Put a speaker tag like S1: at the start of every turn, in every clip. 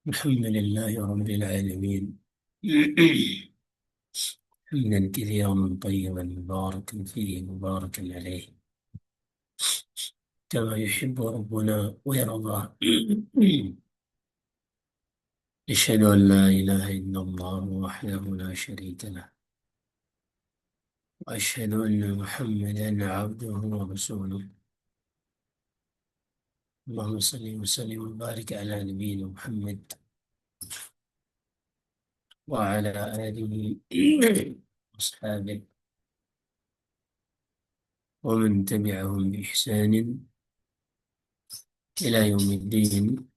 S1: الحمد لله رب العالمين. حمدا كثيرا طيبا مباركا فيه مباركا عليه كما يحب ربنا ويرضى. أشهد أن لا إله إلا الله وحده لا شريك له، وأشهد أن محمدا عبده ورسوله. اللهم صل وسلم وبارك على نبينا محمد وعلى آله وأصحابه ومن تبعهم بإحسان إلى يوم الدين.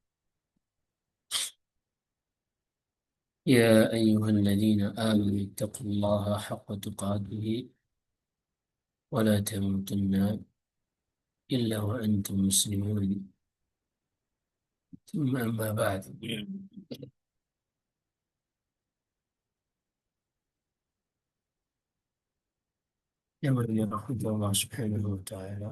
S1: يا أيها الذين آمنوا اتقوا الله حق تقاته ولا تموتن إلا وأنتم مسلمون. ثم أما بعد، يوم رحمة الله سبحانه وتعالى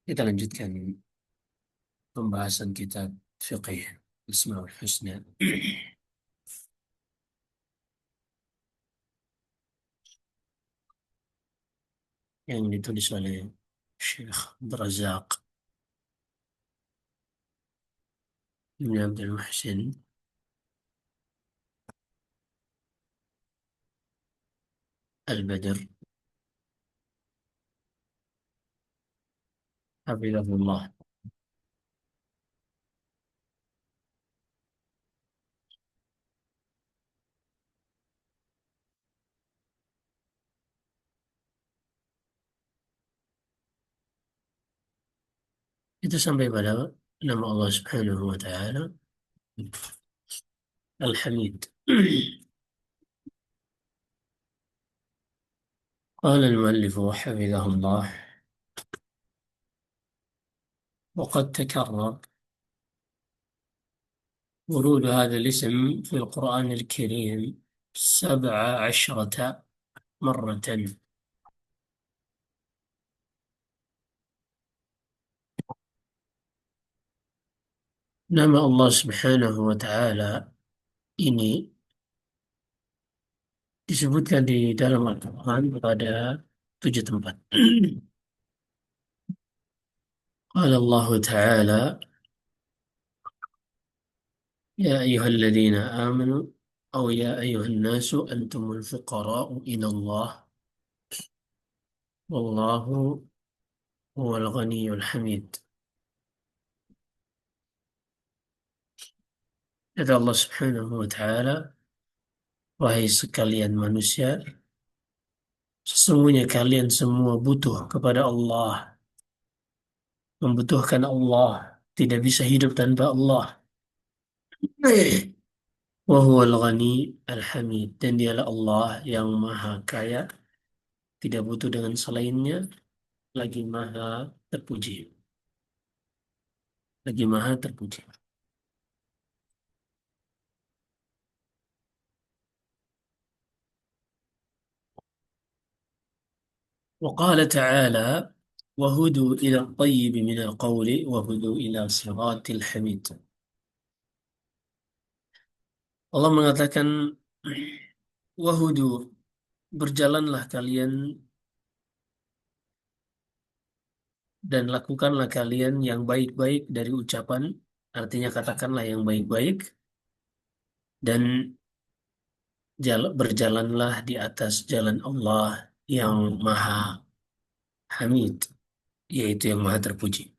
S1: kita lanjutkan pembahasan kitab fiqih Asmaul Husna yang ditulis oleh Syekh Abdul Razak bin Abdul Muhsin Al-Badr Hafizahullah. Itu sampai pada nama Allah Subhanahu wa Ta'ala Al-Hamid. قال المؤلف حفظه الله: وقد تكرر ورود هذا الاسم في القرآن الكريم 17 مرة. Nama Allah Subhanahu wa Ta'ala ini disebutkan di dalam Al-Quran pada 7 tempat. Qala Allah Ta'ala: Ya ayyuhalladzina amanu أو يا أيها الناس أنتم الفقراء إلى الله والله هو الغني الحميد. Kata Allah Subhanahu wa Ta'ala, wahai sekalian manusia, sesungguhnya kalian semua butuh kepada Allah, membutuhkan Allah, tidak bisa hidup tanpa Allah. Wa huwal ghani al-hamid, dan dialah Allah yang maha kaya, tidak butuh dengan selainnya, lagi maha terpuji. Lagi maha terpuji. Wa qala ta'ala: وهدوا إلى الطيب من القول وهدوا إلى صراط الحميد. Allah mengatakan, wahudu, berjalanlah kalian dan lakukanlah kalian yang baik-baik dari ucapan, artinya katakanlah yang baik-baik, dan berjalanlah di atas jalan Allah yang maha hamid, yaitu yang maha terpuji.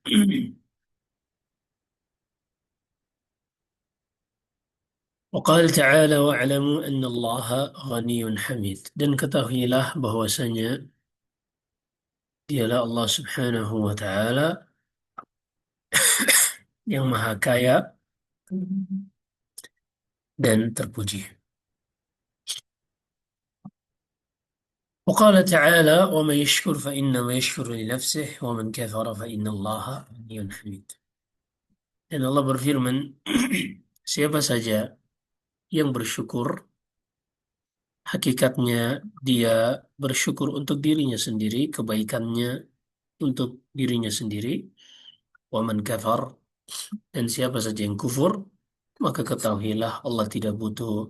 S1: وقال تعالى: واعلموا أن الله غني حميد. Dan ketahuilah bahwasanya dialah Allah Subhanahu wa Ta'ala yang maha kaya dan terpuji. وقال تعالى: ومن يشكر فإنما يشكر لنفسه ومن كفر فإن الله غني حميد. Dan Allah berfirman, siapa saja yang bersyukur, hakikatnya dia bersyukur untuk dirinya sendiri, kebaikannya untuk dirinya sendiri. wa man kafar, dan siapa saja yang kufur, maka ketahuilah Allah tidak butuh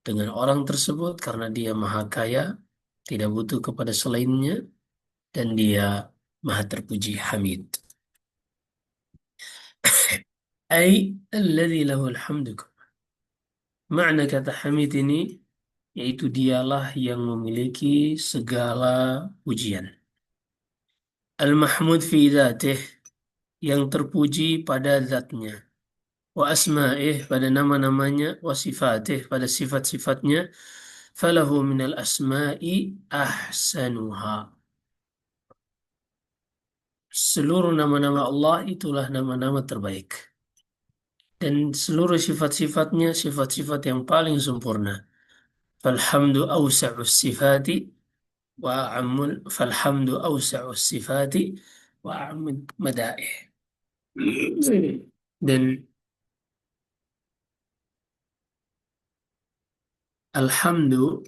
S1: dengan orang tersebut karena dia maha kaya, tidak butuh kepada selainnya, dan dia maha terpuji hamid. Ay, alladhi lahul hamdu. Makna kata hamid ini yaitu dialah yang memiliki segala pujian. Al-mahmud fi dzatih, yang terpuji pada zatnya. Wa asma'ih, pada nama-namanya. Wa sifatih, pada sifat-sifatnya. Falahu minal asma'i ahsanuha. Seluruh nama-nama Allah itulah nama-nama terbaik. Dan seluruh sifat-sifatnya sifat-sifat yang paling sempurna. Falhamdu awsa'us sifati wa a'ammul falhamdu awsa'us sifati wa a'ammul madaih. Dan alhamdu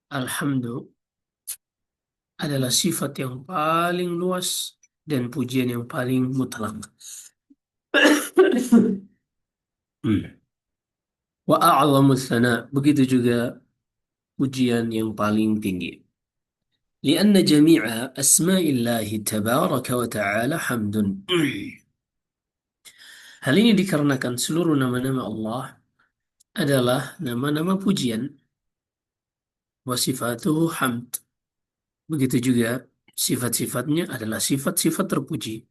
S1: alhamdu adalah sifat yang paling luas dan pujian yang paling mutlak. Hmm. Wa a'zamu tsana, begitu juga pujian yang paling tinggi. Lianna jami'a asma'illahi tabaraka wa ta'ala hamdun. Hal ini dikarenakan seluruh nama-nama Allah adalah nama-nama pujian. Wa sifatuhu hamd. Begitu juga sifat-sifatnya adalah sifat-sifat terpuji.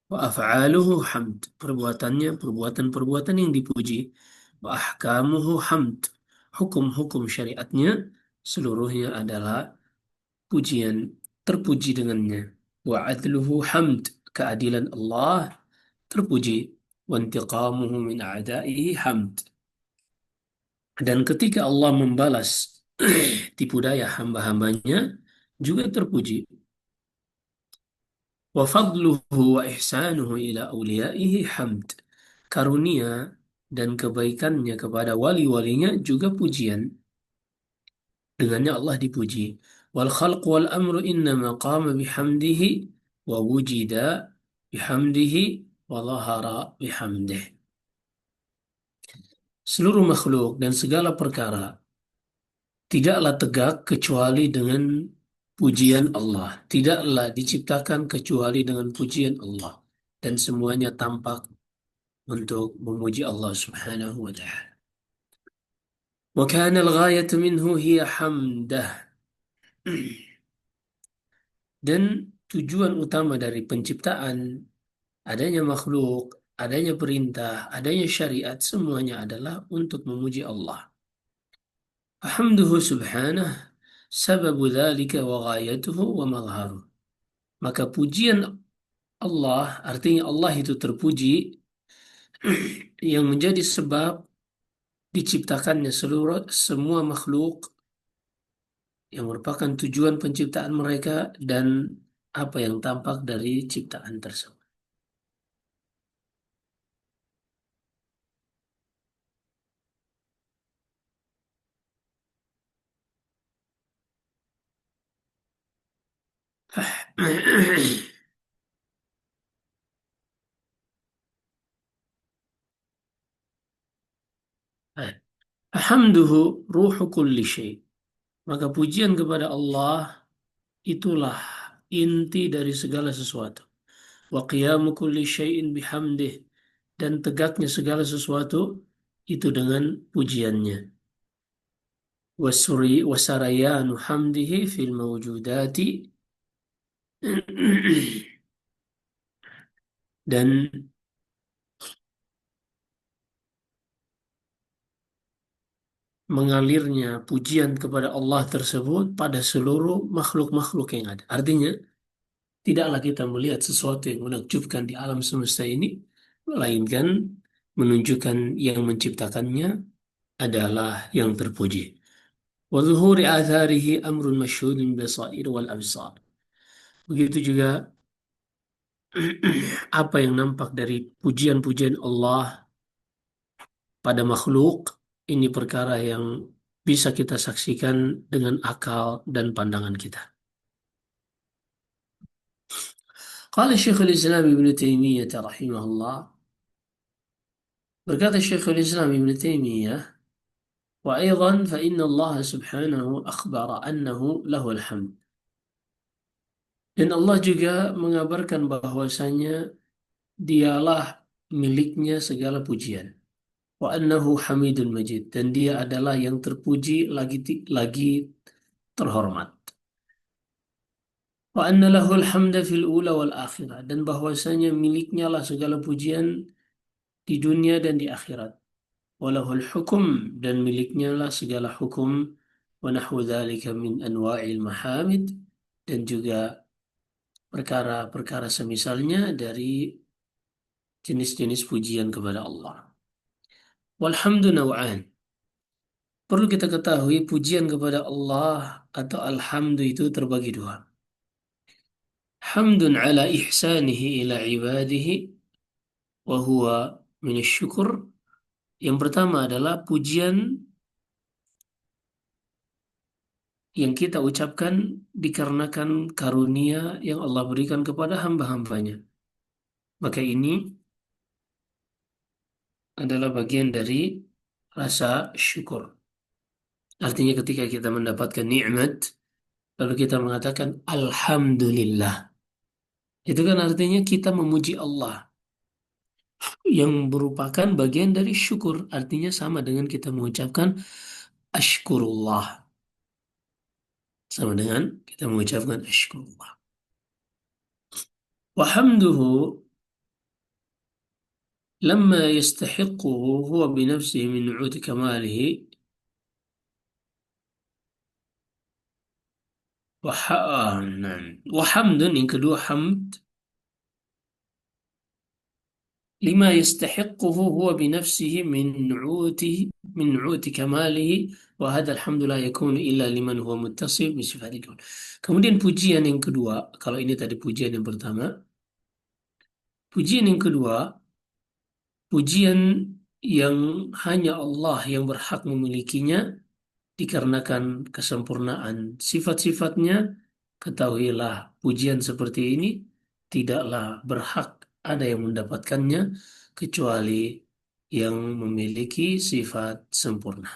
S1: Wa af'aluhu hamd. Perbuatannya, perbuatan-perbuatan yang dipuji. Wa ahkamuhu hamd. Hukum-hukum syariatnya seluruhnya adalah pujian, terpuji dengannya. Wa adluhu hamd. Keadilan Allah terpuji. Wa intiqamuhu min a'da'ihi hamd. Dan ketika Allah membalas tipu daya hamba-hambanya juga terpuji. Wa fadluhu wa ihsanuhu ila awliyaihi hamd. Karunia dan kebaikannya kepada wali-walinya juga pujian. Dengannya Allah dipuji. Wal khalq wal amru innama qama bihamdihi wa wujida bihamdihi wa dhahara bihamdih. Seluruh makhluk dan segala perkara tidaklah tegak kecuali dengan pujian Allah. Tidaklah diciptakan kecuali dengan pujian Allah. Dan semuanya tampak untuk memuji Allah Subhanahu wa ta'ala. Wa kana al-ghayatu minhu hiya hamdah. Dan tujuan utama dari penciptaan, adanya makhluk, adanya perintah, adanya syariat, semuanya adalah untuk memuji Allah. Alhamduhu subhanahu sababu dzalika wa ghayatuhu wa mazharuh. Maka pujian Allah, artinya Allah itu terpuji, yang menjadi sebab diciptakannya seluruh semua makhluk, yang merupakan tujuan penciptaan mereka dan apa yang tampak dari ciptaan tersebut. Alhamduhu ruhu kulli syai. Maka pujian kepada Allah itulah inti dari segala sesuatu. Wa qiyamu kulli syai'in bihamdih. Dan tegaknya segala sesuatu itu dengan pujiannya. Wasarayanu hamdihi fil mawjudati. Dan mengalirnya pujian kepada Allah tersebut pada seluruh makhluk-makhluk yang ada. Artinya, tidaklah kita melihat sesuatu yang menakjubkan di alam semesta ini, melainkan menunjukkan yang menciptakannya adalah yang terpuji. Wa zuhuri atharihi amrun masyhudun basair wal absar. Begitu juga apa yang nampak dari pujian-pujian Allah pada makhluk, ini perkara yang bisa kita saksikan dengan akal dan pandangan kita. Qala Syekhul Islam Ibn Taimiyah rahimahullah, berkata Syekhul Islam Ibn Taimiyah, wa aidan fa inna Allah subhanahu akhbara annahu lahul hamd. Dan Allah juga mengabarkan bahwasanya dialah miliknya segala pujian. Wa annahu hamidun majid. Dan dia adalah yang terpuji lagi terhormat. Wa anna lahul hamda fil ula wal akhirah. Dan bahwasanya miliknya lah segala pujian di dunia dan di akhirat. Walahul hukum, dan miliknya lah segala hukum. Wa nahwu dzalika min anwa'il mahamid, dan juga perkara-perkara semisalnya dari jenis-jenis pujian kepada Allah. Walhamdu naw'an. Perlu kita ketahui pujian kepada Allah atau alhamdu itu terbagi dua. Hamdun ala ihsanihi ila ibadihi wa huwa minasyukur. Yang pertama adalah pujian yang kita ucapkan dikarenakan karunia yang Allah berikan kepada hamba-hambanya. Maka ini adalah bagian dari rasa syukur. Artinya ketika kita mendapatkan nikmat, lalu kita mengatakan Alhamdulillah. Itu kan artinya kita memuji Allah, yang merupakan bagian dari syukur. Artinya sama dengan kita mengucapkan Ashkurullah. Sama dengan kita mengucapkan Ashkurullah. Wahamduhu لما يستحقه هو بنفسه من نعوت كماله نعم. وحمد إن kedua حمد لما يستحقه هو بنفسه من نعوت كماله وهذا الحمد لا يكون إلا لمن هو متصف بصفات الكمال. Kemudian pujian yang kedua, kalau ini tadi pujian yang pertama, pujian yang kedua, pujian yang hanya Allah yang berhak memilikinya dikarenakan kesempurnaan sifat-sifatnya. Ketahuilah pujian seperti ini tidaklah berhak ada yang mendapatkannya kecuali yang memiliki sifat sempurna.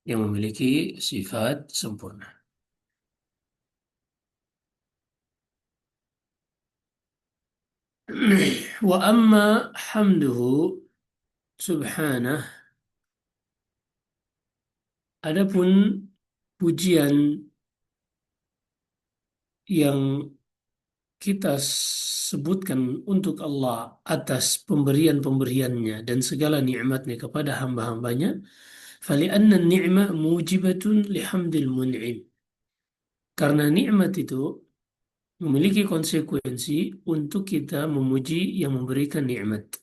S1: Yang memiliki sifat sempurna. Wa amma hamduhu subhanah. Adapun pujian yang kita sebutkan untuk Allah atas pemberian-pemberiannya dan segala nikmatnya kepada hamba-hambanya, fali'anna ni'mah mujibatun lihamdil mun'im. Karena nikmat itu memiliki konsekuensi untuk kita memuji yang memberikan nikmat.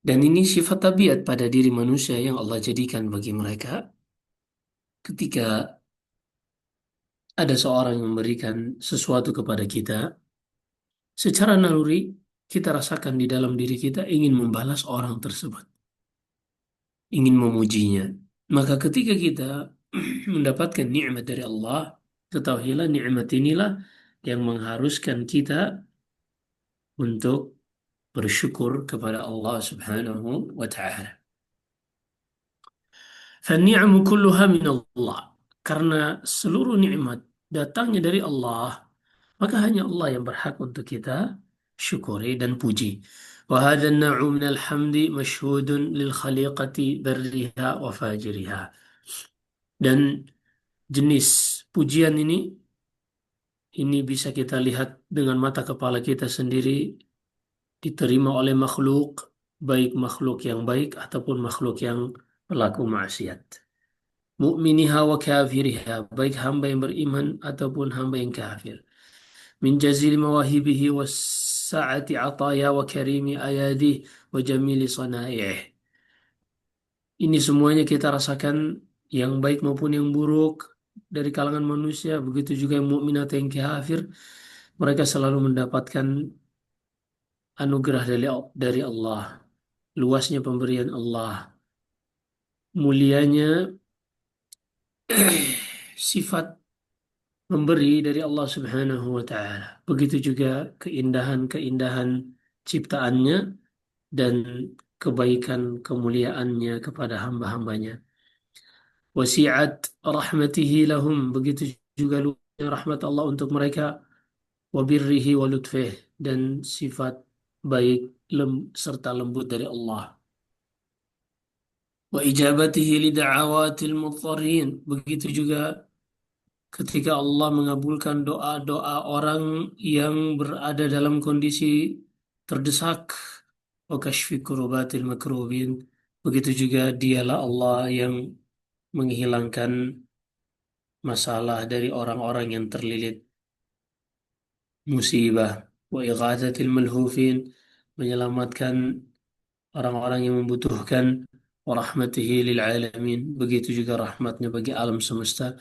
S1: Dan ini sifat tabiat pada diri manusia yang Allah jadikan bagi mereka. Ketika ada seorang yang memberikan sesuatu kepada kita, secara naluri kita rasakan di dalam diri kita ingin membalas orang tersebut, ingin memujinya. Maka ketika kita mendapatkan nikmat dari Allah, ketahuilah nikmat inilah yang mengharuskan kita untuk bersyukur kepada Allah Subhanahu wa taala. Fan-ni'amu kulluha min Allah. Karena seluruh nikmat datangnya dari Allah, maka hanya Allah yang berhak untuk kita syukuri dan puji. Wa hadha an-naw'u min al-hamdi mashhudun lil khaliqati barriha wa fajiriha. Dan jenis pujian ini bisa kita lihat dengan mata kepala kita sendiri, diterima oleh makhluk, baik makhluk yang baik ataupun makhluk yang pelaku maksiat. Mu'miniha wa kafiriha, baik hamba yang beriman ataupun hamba yang kafir. Min jazil mawahibihi wa sa'ati ataya wa karimi ayadih wa jamili sana'i'ih. Ini semuanya kita rasakan, yang baik maupun yang buruk dari kalangan manusia, begitu juga yang mukmin atau yang kafir, mereka selalu mendapatkan anugerah dari Allah, luasnya pemberian Allah, mulianya sifat memberi dari Allah Subhanahu wa taala. Begitu juga keindahan-keindahan ciptaannya dan kebaikan kemuliaannya kepada hamba-hambanya. Wasi'at rahmatihi lahum, begitu juga luasnya rahmat Allah untuk mereka, wa birrihi wa lutfih, dan sifat baik serta lembut dari Allah. Wa ijabatihi li da'awatil mudhtarin, begitu juga ketika Allah mengabulkan doa-doa orang yang berada dalam kondisi terdesak. Wa kashfi kurubatil makrubin, begitu juga dialah Allah yang menghilangkan masalah dari orang-orang yang terlilit musibah. Wa ighathatil malhufin, menyelamatkan orang-orang yang membutuhkan. Wa rahmatihi lil alamin, begitu juga rahmatnya bagi alam semesta.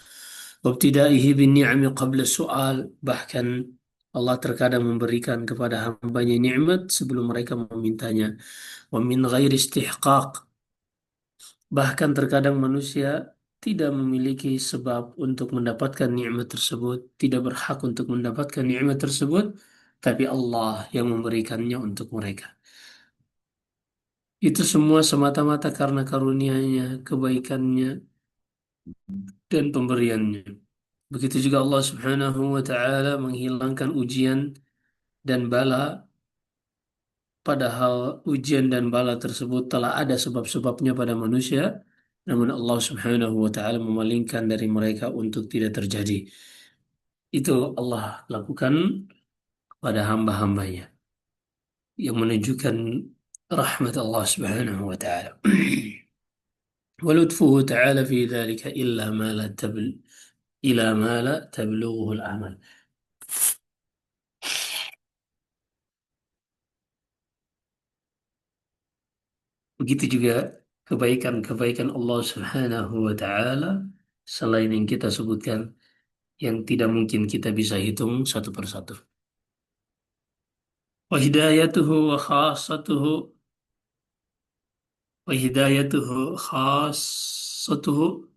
S1: Wabtidaihi bin ni'ami qabla su'al, bahkan Allah terkadang memberikan kepada hambanya nikmat sebelum mereka memintanya. Wa min ghairi istihqaq, bahkan terkadang manusia tidak memiliki sebab untuk mendapatkan nikmat tersebut, tidak berhak untuk mendapatkan nikmat tersebut, tapi Allah yang memberikannya untuk mereka. Itu semua semata-mata karena karunia-Nya, kebaikannya, dan pemberiannya. Begitu juga Allah Subhanahu wa taala menghilangkan ujian dan bala, padahal ujian dan bala tersebut telah ada sebab-sebabnya pada manusia, namun Allah Subhanahu wa taala memalingkan dari mereka untuk tidak terjadi. Itu Allah lakukan pada hamba-hambanya yang menunjukkan rahmat Allah Subhanahu wa taala. ولطفه تعالى في ذلك إلى ما لا تبلغه الأعمال. Begitu juga kebaikan-kebaikan Allah Subhanahu wa taala selain yang kita sebutkan, yang tidak mungkin kita bisa hitung satu persatu. Wa hidayatuhu wa khassatuhu wa hidayatuhu khassatuhu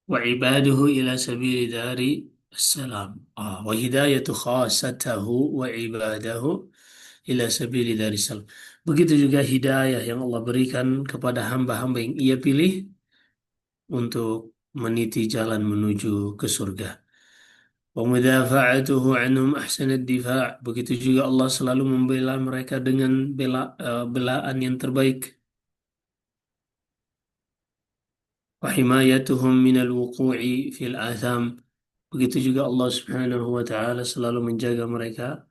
S1: wa ibaduhu ila sabili dari salam. Wa hidayatu khassatahu wa ibadahu ila sabili dari salam. Begitu juga hidayah yang Allah berikan kepada hamba-hamba yang Ia pilih untuk meniti jalan menuju ke surga. Wa mudafa'atuhu anhum ahsanad difa'. Begitu juga Allah selalu membela mereka dengan belaan yang terbaik. Wa himayatuhum minal wuqu'i fil atham. Begitu juga Allah Subhanahu wa taala selalu menjaga mereka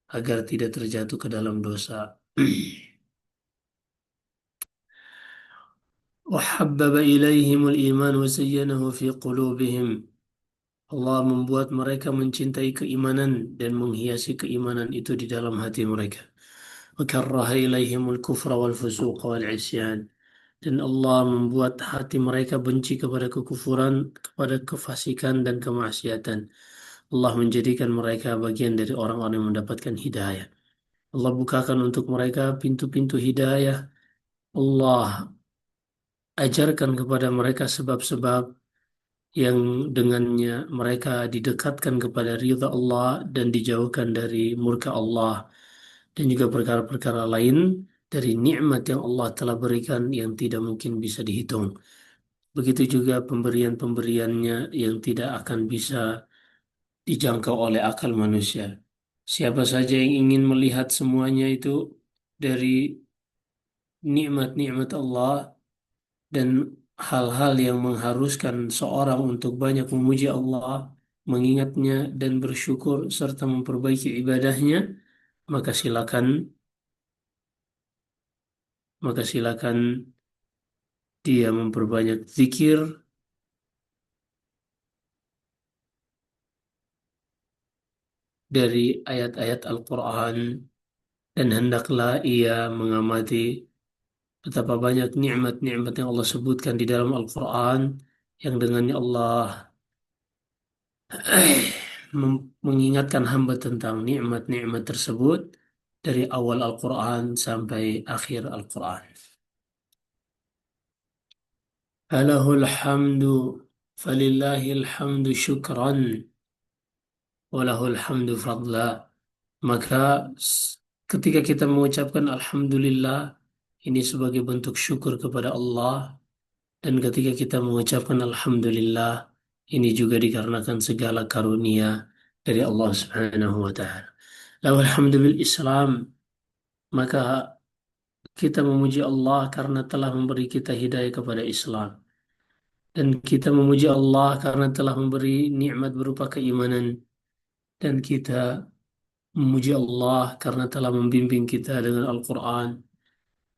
S1: agar tidak terjatuh ke dalam dosa. Wa habbaba ilaihimul iman wa zayyanahu fi qulubihim. Allah membuat mereka mencintai keimanan dan menghiasi keimanan itu di dalam hati mereka. Wa karraha ilaihimul kufra wal fusuqa wal isyan. Dan Allah membuat hati mereka benci kepada kekufuran, kepada kefasikan dan kemaksiatan. Allah menjadikan mereka bagian dari orang-orang yang mendapatkan hidayah. Allah bukakan untuk mereka pintu-pintu hidayah. Allah ajarkan kepada mereka sebab-sebab yang dengannya mereka didekatkan kepada ridha Allah dan dijauhkan dari murka Allah, dan juga perkara-perkara lain dari nikmat yang Allah telah berikan yang tidak mungkin bisa dihitung. Begitu juga pemberian-pemberiannya yang tidak akan bisa dijangkau oleh akal manusia. Siapa saja yang ingin melihat semuanya itu dari nikmat-nikmat Allah dan hal-hal yang mengharuskan seorang untuk banyak memuji Allah, mengingatnya dan bersyukur serta memperbaiki ibadahnya, maka silakan maka silakan dia memperbanyak zikir dari ayat-ayat Al-Quran, dan hendaklah ia mengamati betapa banyak nikmat-nikmat yang Allah sebutkan di dalam Al-Quran, yang dengannya Allah mengingatkan hamba tentang nikmat-nikmat tersebut dari awal Al-Quran sampai akhir Al-Quran. Alahul hamdu falillahil hamdu syukran walahul hamdu fadla. Maka ketika kita mengucapkan Alhamdulillah, ini sebagai bentuk syukur kepada Allah. Dan ketika kita mengucapkan Alhamdulillah, ini juga dikarenakan segala karunia dari Allah Subhanahu wa Ta'ala. Lalu Alhamdulillah Islam, maka kita memuji Allah karena telah memberi kita hidayah kepada Islam. Dan kita memuji Allah karena telah memberi nikmat berupa keimanan. Dan kita memuji Allah karena telah membimbing kita dengan Al-Quran.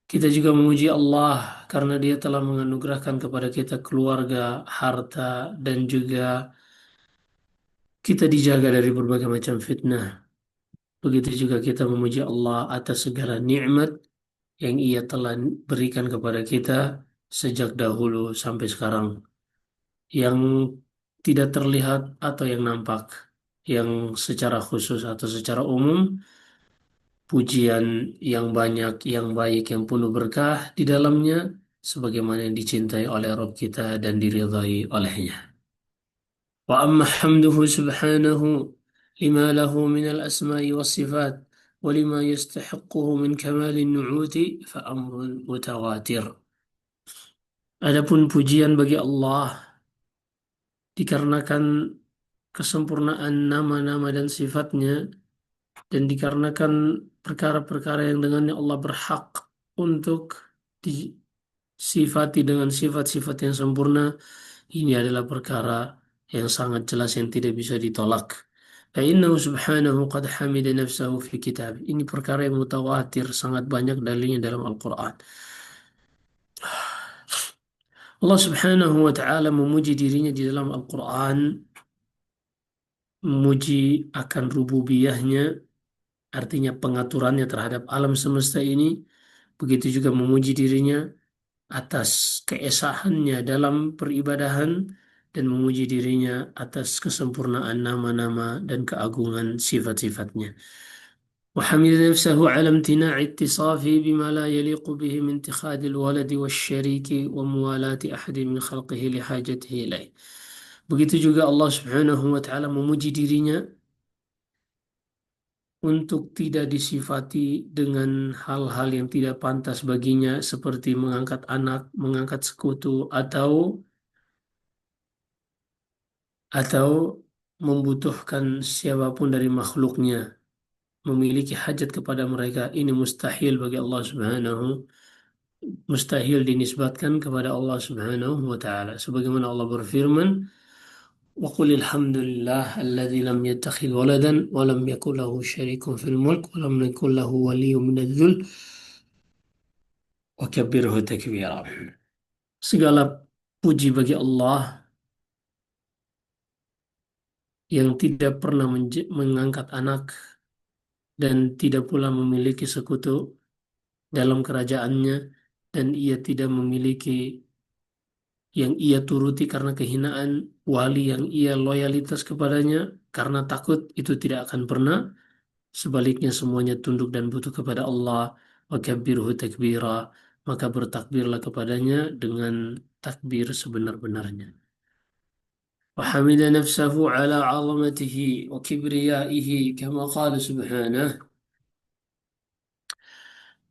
S1: Kita juga memuji Allah karena Dia telah menganugerahkan kepada kita keluarga, harta, dan juga kita dijaga dari berbagai macam fitnah. Begitu juga kita memuji Allah atas segala nikmat yang Ia telah berikan kepada kita sejak dahulu sampai sekarang, yang tidak terlihat atau yang nampak, yang secara khusus atau secara umum, pujian yang banyak, yang baik, yang penuh berkah di dalamnya, sebagaimana yang dicintai oleh Rabb kita dan diridhai olehnya. Wa amma hamduhu subhanahu lima lahu min al-asma'i was sifat wa lima yastahiqquhu min kamalin nu'uti fa amrun mutawatir. Adapun pujian bagi Allah dikarenakan kesempurnaan nama-nama dan sifatnya, dan dikarenakan perkara-perkara yang dengannya Allah berhak untuk disifati dengan sifat-sifat yang sempurna, ini adalah perkara yang sangat jelas yang tidak bisa ditolak. Fa'innahu subhanahu qad hamida nafsahu fi kitab. Ini perkara yang mutawatir, sangat banyak dalilnya dalam Al-Quran. Allah subhanahu wa ta'ala memuji dirinya di dalam Al-Quran, memuji akan rububiyahnya, artinya pengaturannya terhadap alam semesta ini. Begitu juga memuji dirinya atas keesaannya dalam peribadahan, dan memuji dirinya atas kesempurnaan nama-nama dan keagungan sifat-sifatnya. وحمد نفسه على امتناع اتصافه بما لا يليق به من اتخاذ الولد والشريك وموالاة أحد من خلقه لحاجته إليه. Begitu juga Allah Subhanahu wa taala memuji dirinya untuk tidak disifati dengan hal-hal yang tidak pantas baginya, seperti mengangkat anak, mengangkat sekutu, atau membutuhkan siapapun dari makhluknya, memiliki hajat kepada mereka. Ini mustahil bagi Allah Subhanahu, mustahil dinisbatkan kepada Allah Subhanahu wa taala. Sebagaimana Allah berfirman, wa qulil hamdulillah alladzi lam yattakhidh waladan wa lam yakul lahu syarikun fil mulk wa lam yakul lahu waliyyun minadh-dhul wa kabbirhu takbira. Segala puji bagi Allah yang tidak pernah mengangkat anak dan tidak pula memiliki sekutu dalam kerajaannya, dan ia tidak memiliki yang ia turuti karena kehinaan, wali yang ia loyalitas kepadanya karena takut, itu tidak akan pernah. Sebaliknya semuanya tunduk dan butuh kepada Allah. Wa kabbirhu takbira, maka bertakbirlah kepadanya dengan takbir sebenar-benarnya. Wa hamida nafsahu ala 'azamatihi wa kibriyaihi kama qala subhanahu.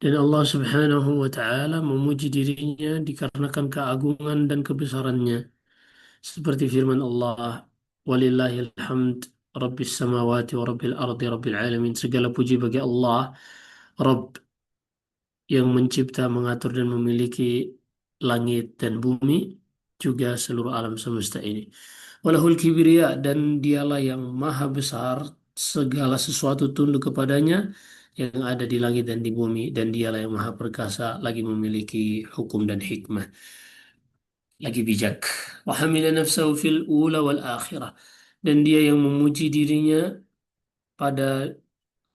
S1: Dan Allah Subhanahu wa taala memuji dirinya dikarenakan keagungan dan kebesarannya. Seperti firman Allah, walillahil hamd rabbis samawati wa rabbil ardi rabbil alamin. Segala puji bagi Allah, Rabb yang mencipta, mengatur, dan memiliki langit dan bumi, juga seluruh alam semesta ini. Walahul kibriya, dan dialah yang maha besar, segala sesuatu tunduk kepadanya yang ada di langit dan di bumi, dan dialah yang maha perkasa, lagi memiliki hukum dan hikmah, lagi bijak. Wa hamila nafsahu fil ula wal akhirah, dan dia yang memuji dirinya pada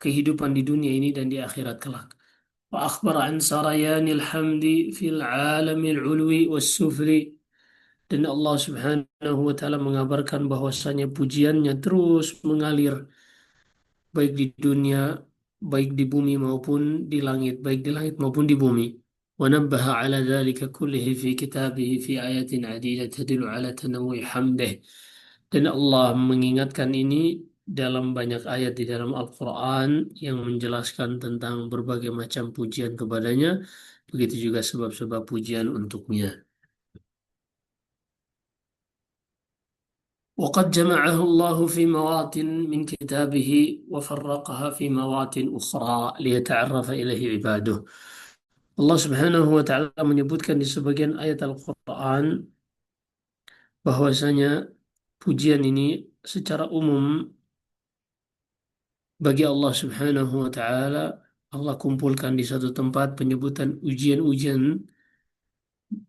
S1: kehidupan di dunia ini dan di akhirat kelak. Wa akhbara an sarayanil hamdi fil alamil ulwi was sufli, dan Allah Subhanahu wa taala mengabarkan bahwasanya pujiannya terus mengalir baik di dunia, baik di bumi maupun di langit, baik di langit maupun di bumi. ونبه على ذلك كله في كتابه في آيات عديدة تدل على تنوع حمده. Dan Allah mengingatkan ini dalam banyak ayat di dalam Al-Quran yang menjelaskan tentang berbagai macam pujian kepadanya, begitu juga sebab-sebab pujian untuknya. وقد جمعه الله في مواطن من كتابه وفرقها في مواطن أخرى ليتعرف إليه عباده. Allah Subhanahu wa taala menyebutkan di sebagian ayat Al-Qur'an bahwasanya pujian ini secara umum bagi Allah Subhanahu wa taala. Allah kumpulkan di satu tempat penyebutan ujian-ujian,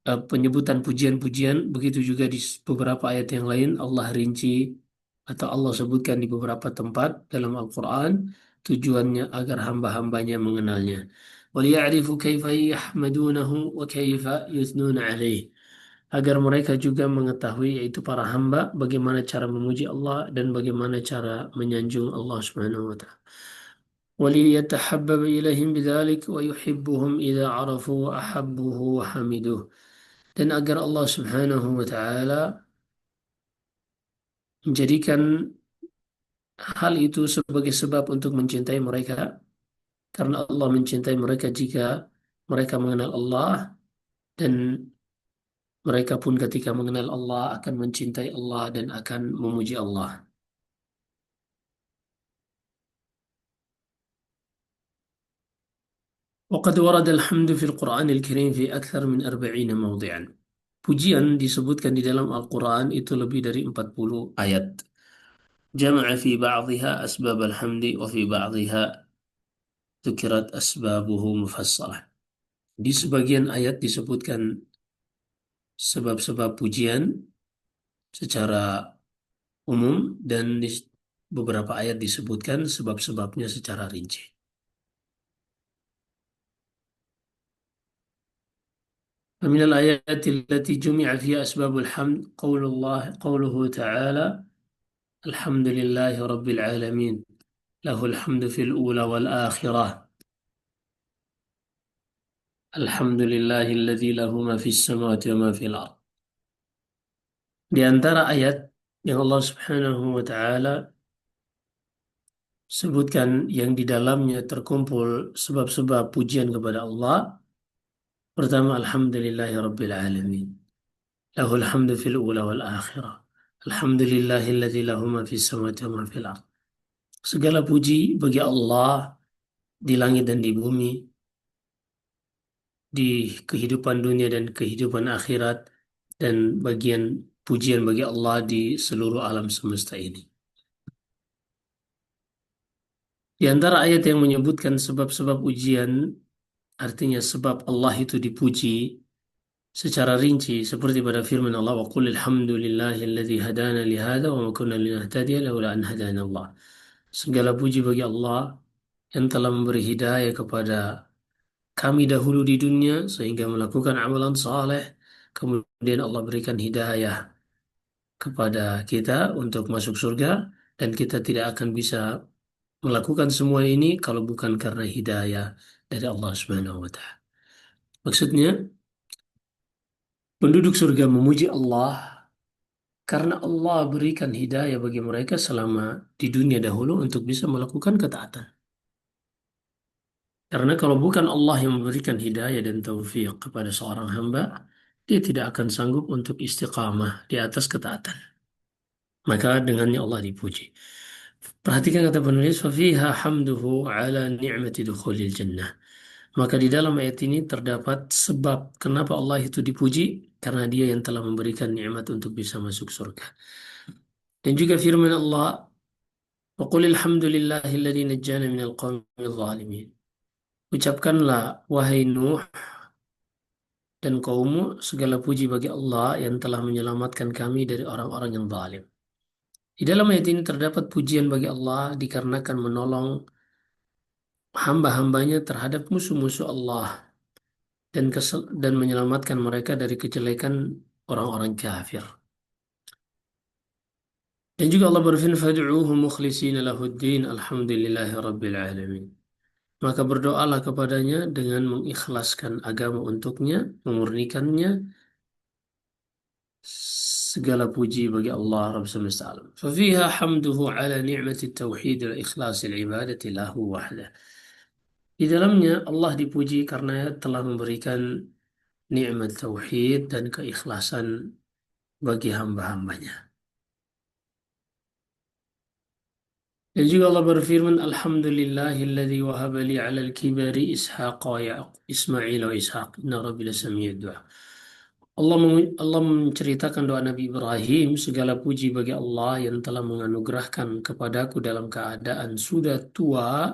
S1: penyebutan pujian-pujian, begitu juga di beberapa ayat yang lain Allah rinci atau Allah sebutkan di beberapa tempat dalam Al-Quran tujuannya agar hamba-hambanya mengenalnya. وَلِيَعْرِفُوا كَيْفَ يَحْمَدُونَهُ وَكَيْفَ يُثْنُونَ عَلَيْهِ, agar mereka juga mengetahui, yaitu para hamba, bagaimana cara memuji Allah dan bagaimana cara menyanjung Allah Subhanahu wa taala. وَلِيَتَحَبَّبَ إِلَيْهِمْ بِذَلِكَ وَيُحِبُّهُمْ إِذَا عَرَفُوا وَأَحَبُّوهُ وَحَمِدُوهُ, dan agar Allah Subhanahu wa taala menjadikan hal itu sebagai sebab untuk mencintai mereka, karena Allah mencintai mereka jika mereka mengenal Allah, dan mereka pun ketika mengenal Allah akan mencintai Allah dan akan memuji Allah. وقد ورد الحمد في القرآن الكريم في أكثر من 40 موضعا. Pujian disebutkan di dalam Al-Quran itu lebih dari 40 ayat. جمع في بعضها أسباب الحمد وفي بعضها ذكرت أسبابه مفصلة. Di sebagian ayat disebutkan sebab-sebab pujian secara umum, dan di beberapa ayat disebutkan sebab-sebabnya secara rinci. فمن الآيات التي جمع فيها أسباب الحمد قوله تعالى الحمد لله رب العالمين له الحمد في الأولى والآخرة الحمد لله الذي له ما في السماوات وما في الأرض. Di antara ayat yang Allah Subhanahu wa taala sebutkan yang di dalamnya terkumpul sebab-sebab pujian kepada Allah, pertama alhamdulillahi rabbil alamin. Lahul hamdu fil ula wal akhirah. Alhamdulillahilladzi lahu ma fis samawati wa ma fil ardh. Segala puji bagi Allah di langit dan di bumi, di kehidupan dunia dan kehidupan akhirat, dan bagian pujian bagi Allah di seluruh alam semesta ini. Di antara ayat yang menyebutkan sebab-sebab ujian, artinya sebab Allah itu dipuji secara rinci, seperti pada firman Allah, wa qul alhamdulillahilladzi hadana li hadza wa ma kunna linahtadiya laula an hadana Allah. Segala puji bagi Allah yang telah memberi hidayah kepada kami dahulu di dunia sehingga melakukan amalan saleh, kemudian Allah berikan hidayah kepada kita untuk masuk surga, dan kita tidak akan bisa melakukan semua ini kalau bukan karena hidayah dari Allah Subhanahu wa taala. Maksudnya, penduduk surga memuji Allah karena Allah berikan hidayah bagi mereka selama di dunia dahulu untuk bisa melakukan ketaatan. Karena kalau bukan Allah yang memberikan hidayah dan taufik kepada seorang hamba, dia tidak akan sanggup untuk istiqamah di atas ketaatan. Maka dengannya Allah dipuji. Perhatikan kata penulis, فَفِيهَا حَمْدُهُ عَلَى نِعْمَةِ دُخُولِ الْجَنَّةِ. Maka di dalam ayat ini terdapat sebab kenapa Allah itu dipuji, karena dia yang telah memberikan nikmat untuk bisa masuk surga. Dan juga firman Allah, وَقُلِ الْحَمْدُ لِلَّهِ الَّذِي نَجَّانَا مِنَ الْقَوْمِ الظَّالِمِينَ. Ucapkanlah, wahai Nuh dan kaummu, segala puji bagi Allah yang telah menyelamatkan kami dari orang-orang yang zalim. Di dalam ayat ini terdapat pujian bagi Allah dikarenakan menolong hamba-hambanya terhadap musuh-musuh Allah, dan menyelamatkan mereka dari kejelekan orang-orang kafir. Dan juga Allah berfirman, "Fad'uuhu mukhlishina lahuddin, alhamdulillahi rabbil alamin." maka berdoalah kepadanya dengan mengikhlaskan agama untuknya, memurnikannya. Segala puji bagi Allah Rabb semesta alam. Fafiha hamduhu ala ni'mati tauhid wal ikhlasil ibadati lahu wahdah. Di dalamnya Allah dipuji karena telah memberikan nikmat tauhid dan keikhlasan bagi hamba-hambanya. Dan juga Allah berfirman, Alhamdulillahilladzi wahaba li 'alal kibari Ishaq wa Ismail wa Ishaq. Inna rabbi lasami'ud du'a. Allah menceritakan doa Nabi Ibrahim, segala puji bagi Allah yang telah menganugerahkan kepadaku dalam keadaan sudah tua,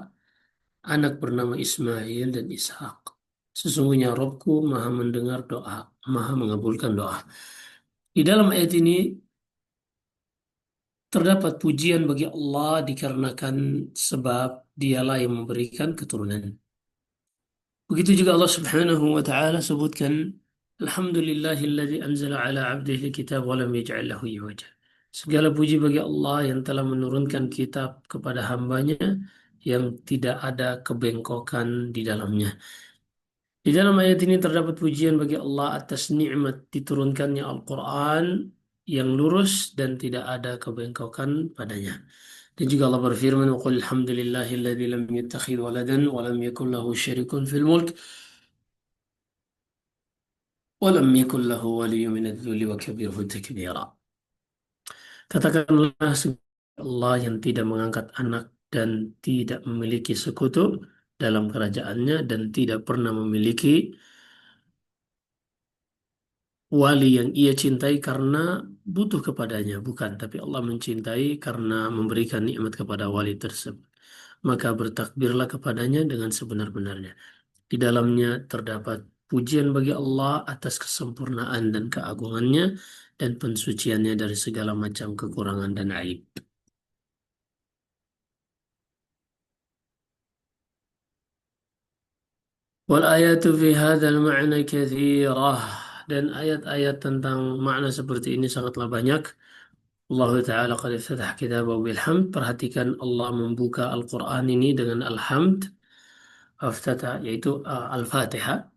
S1: anak bernama Ismail dan Ishak. Sesungguhnya Robku maha mendengar doa, maha mengabulkan doa. Di dalam ayat ini terdapat pujian bagi Allah dikarenakan sebab dialah yang memberikan keturunan. Begitu juga Allah Subhanahu wa taala sebutkan Alhamdulillahilladzi anzala ala 'abdihi kitab wa lam yaj'al lahu iwaja. Segala puji bagi Allah yang telah menurunkan kitab kepada hambanya yang tidak ada kebengkokan di dalamnya. Di dalam ayat ini terdapat pujian bagi Allah atas nikmat diturunkannya Al-Quran yang lurus dan tidak ada kebengkokan padanya. Dan juga Allah berfirman, "Qul alhamdulillahilladzi lam yattakhidh waladan wa lam yakul lahu syarikun fil mulk wa lam yakul lahu waliyyun minadh dhulli wa kabbirhu takbira." Katakanlah Allah yang tidak mengangkat anak dan tidak memiliki sekutu dalam kerajaannya dan tidak pernah memiliki wali yang ia cintai karena butuh kepadanya, bukan, tapi Allah mencintai karena memberikan nikmat kepada wali tersebut. Maka bertakbirlah kepadanya dengan sebenar-benarnya. Di dalamnya terdapat pujian bagi Allah atas kesempurnaan dan keagungannya dan pensuciannya dari segala macam kekurangan dan aib. Wal ayatu fi hadzal ma'na katsirah, dan ayat-ayat tentang makna seperti ini sangatlah banyak. Allah Ta'ala qad iftataha kitabahu bil hamd. Perhatikan Allah membuka Al-Quran ini dengan Alhamd. Yaitu Al-Fatihah.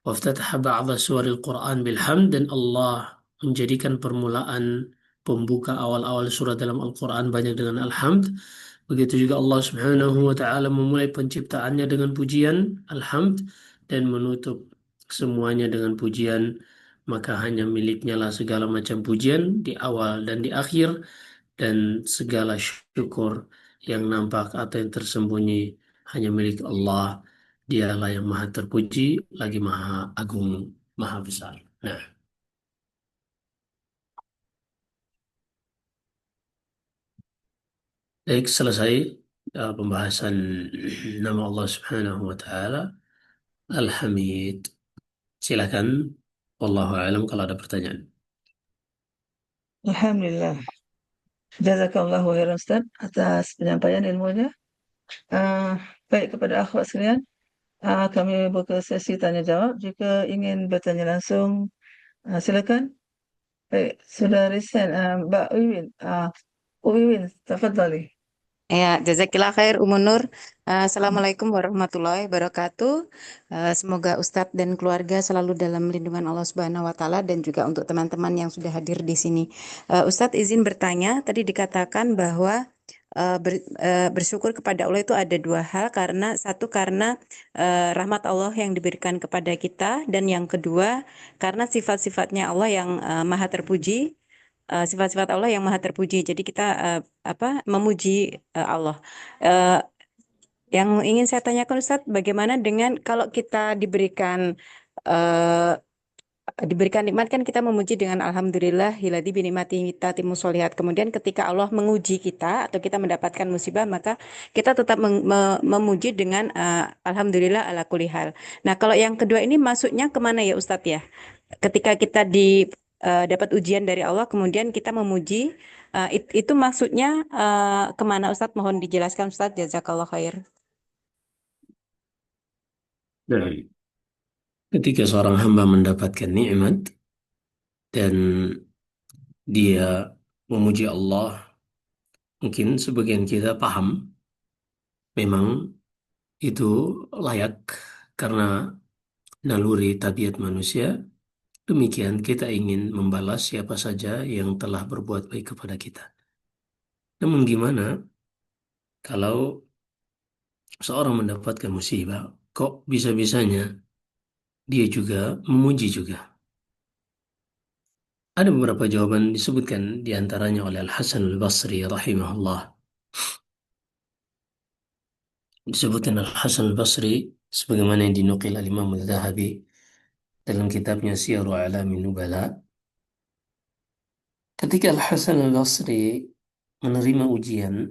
S1: Waftataha ba'da suril Quran bil hamd, dan Allah menjadikan permulaan pembuka awal-awal surat dalam Al-Quran banyak dengan Alhamd. Begitu juga Allah Subhanahu wa Ta'ala memulai penciptaannya dengan pujian Alhamd dan menutup semuanya dengan pujian. Maka hanya miliknya lah segala macam pujian di awal dan di akhir, dan segala syukur yang nampak atau yang tersembunyi hanya milik Allah. Dialah yang maha terpuji, lagi maha agung, maha besar. Nah, baik, selesai pembahasan nama Allah Subhanahu wa Ta'ala Al-Hamid. Silakan, wallahu alam kalau ada pertanyaan.
S2: Alhamdulillah. Jazakallahu khairan Ustaz atas penyampaian ilmunya. Ah, baik kepada akhwat sekalian, kami buka sesi tanya jawab. Jika ingin bertanya langsung, silakan. Baik, sudah resign, Mbak Wiwin. Wiwin, tafadhali.
S3: Ya, jazakillah khair Umun Nur. Assalamualaikum warahmatullahi wabarakatuh. Semoga Ustadz dan keluarga selalu dalam lindungan Allah Subhanahu wa taala dan juga untuk teman-teman yang sudah hadir di sini. Ustadz izin bertanya, tadi dikatakan bahwa bersyukur kepada Allah itu ada dua hal, karena satu karena rahmat Allah yang diberikan kepada kita, dan yang kedua karena sifat-sifatnya Allah yang maha terpuji, sifat-sifat Allah yang maha terpuji. Jadi kita memuji Allah. Eh, yang ingin saya tanyakan Ustadz, bagaimana dengan kalau kita eh, diberikan nikmat, kan kita memuji dengan alhamdulillah hiladi binikmati tatimmu sholihat. Kemudian ketika Allah menguji kita atau kita mendapatkan musibah, maka kita tetap memuji dengan alhamdulillah ala kulli hal. Nah, kalau yang kedua ini masuknya kemana ya Ustadz ya? Ketika kita dapat ujian dari Allah, kemudian kita memuji, itu maksudnya kemana Ustadz? Mohon dijelaskan Ustadz, jazakallah khair.
S1: Nah, ketika seorang hamba mendapatkan nikmat dan dia memuji Allah, mungkin sebagian kita paham, memang itu layak karena naluri tabiat manusia. Demikian kita ingin membalas siapa saja yang telah berbuat baik kepada kita. Namun gimana kalau seorang mendapatkan musibah, kok bisa-bisanya dia juga memuji juga? Ada beberapa jawaban disebutkan diantaranya oleh Al-Hasan Al-Basri rahimahullah. Disebutkan Al-Hasan Al-Basri sebagaimana yang dinukil Al-Imam Al-Zahabi dalam kitabnya Syiaru A'lamin Nubala. Ketika Al-Hasan Al-Basri menerima ujian,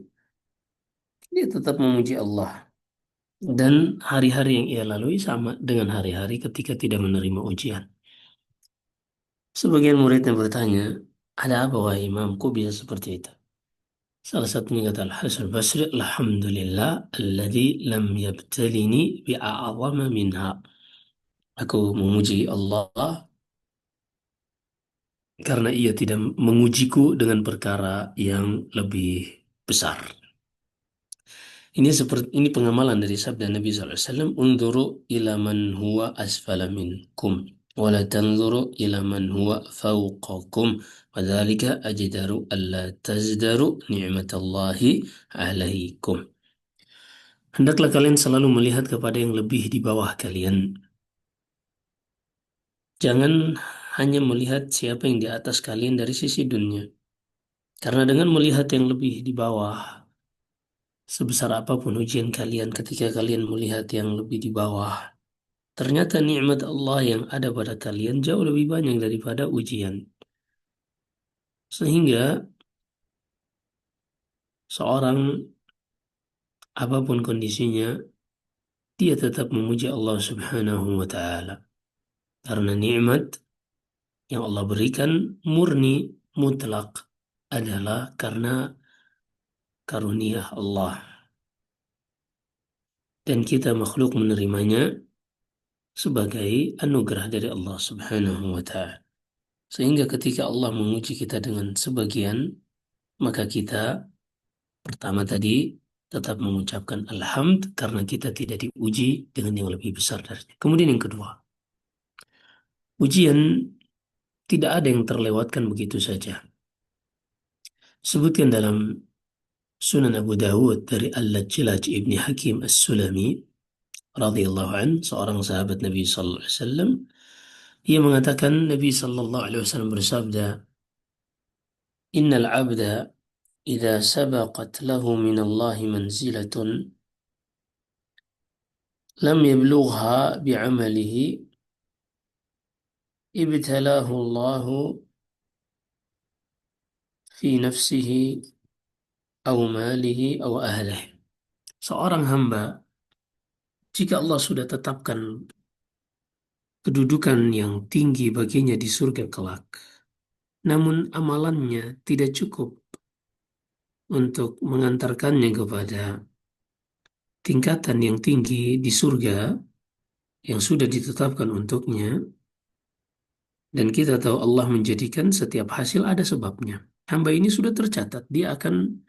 S1: dia tetap memuji Allah. Dan hari-hari yang ia lalui sama dengan hari-hari ketika tidak menerima ujian. Sebagian muridnya bertanya, ada apa wahai Imam, kok bisa seperti itu? Salah satunya kata Al-Hasan Basri, Alhamdulillah, alladhi lam yabtalini bi'a'awama minha. Aku memuji Allah karena ia tidak mengujiku dengan perkara yang lebih besar. Ini pengamalan dari sabda Nabi SAW. Unduru ila man huwa asfala minkum. Wala tanzuru ila man huwa fawqakum. Wadhalika ajdaru alla tazdaru ni'matallahi alaikum. Hendaklah kalian selalu melihat kepada yang lebih di bawah kalian. Jangan hanya melihat siapa yang di atas kalian dari sisi dunia. Karena dengan melihat yang lebih di bawah, sebesar apapun ujian kalian ketika kalian melihat yang lebih di bawah, ternyata nikmat Allah yang ada pada kalian jauh lebih banyak daripada ujian. Sehingga seorang apapun kondisinya, dia tetap memuji Allah Subhanahu wa Ta'ala. Karena nikmat yang Allah berikan murni mutlak adalah karena karunia Allah. Dan kita makhluk menerimanya sebagai anugerah dari Allah Subhanahu wa Ta'ala. Sehingga ketika Allah menguji kita dengan sebagian, maka kita pertama tadi tetap mengucapkan alhamd karena kita tidak diuji dengan yang lebih besar darinya. Kemudian yang kedua, ujian tidak ada yang terlewatkan begitu saja. Sebutkan dalam Sunan Abu Dawud dari Al-Lajlaj ibni Hakim As-Sulami radhiyallahu an, seorang sahabat Nabi sallallahu alaihi wasallam, ia mengatakan Nabi sallallahu alaihi wasallam bersabda, "Innal 'abda idza sabaqat lahu min Allah manzilatun lam yablugha bi'amalihi ibtalahu Allah fi nafsihi aw malihi aw ahlihi." Seorang hamba, jika Allah sudah tetapkan kedudukan yang tinggi baginya di surga kelak, namun amalannya tidak cukup untuk mengantarkannya kepada tingkatan yang tinggi di surga yang sudah ditetapkan untuknya, dan kita tahu Allah menjadikan setiap hasil ada sebabnya. Hamba ini sudah tercatat, dia akan